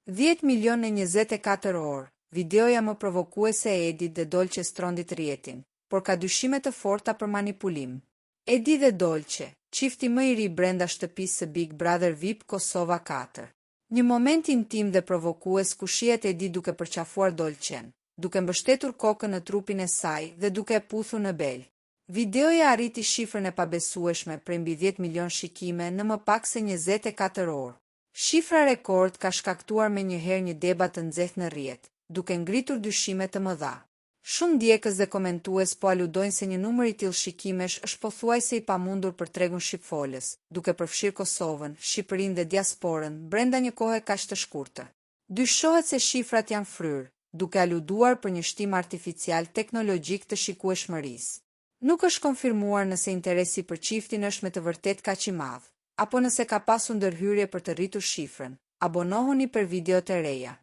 10 milion në 24 orë, videoja më provokuese e Edit dhe Dolce strondit rjetin, por ka dyshime të forta për manipulim. Edi dhe Dolce, çifti më i ri brenda shtëpisë së Big Brother VIP Kosova 4. Një moment intim dhe provokues ku shihet Edi duke përqafuar Dolcen, duke mbështetur kokën në trupin e saj dhe duke e puthur në bel. Videoja arriti shifrën e pabesueshme prej mbi 10 milion shikime në më pak se 24 orë. Shifra rekord ka shkaktuar menjëherë një debat të nxehtë në rrjet, duke ngritur dyshime të mëdha. Shumë ndjekës dhe komentues po aludojnë se një numër i tillë shikimesh është pothuajse i pamundur për tregun shqipfolës, duke përfshirë Kosovën, Shqipërinë dhe diasporën brenda një kohe kaq të shkurtër. Dyshohet se shifrat janë fryrë, duke aluduar për një shtim artificial teknologjik të shikueshmërisë. Nuk është konfirmuar nëse interesi për çiftin është me të vërtet kaq i madh, apo nëse ka pasur ndërhyrje për të rritur shifrën. Abonohuni për videot e reja.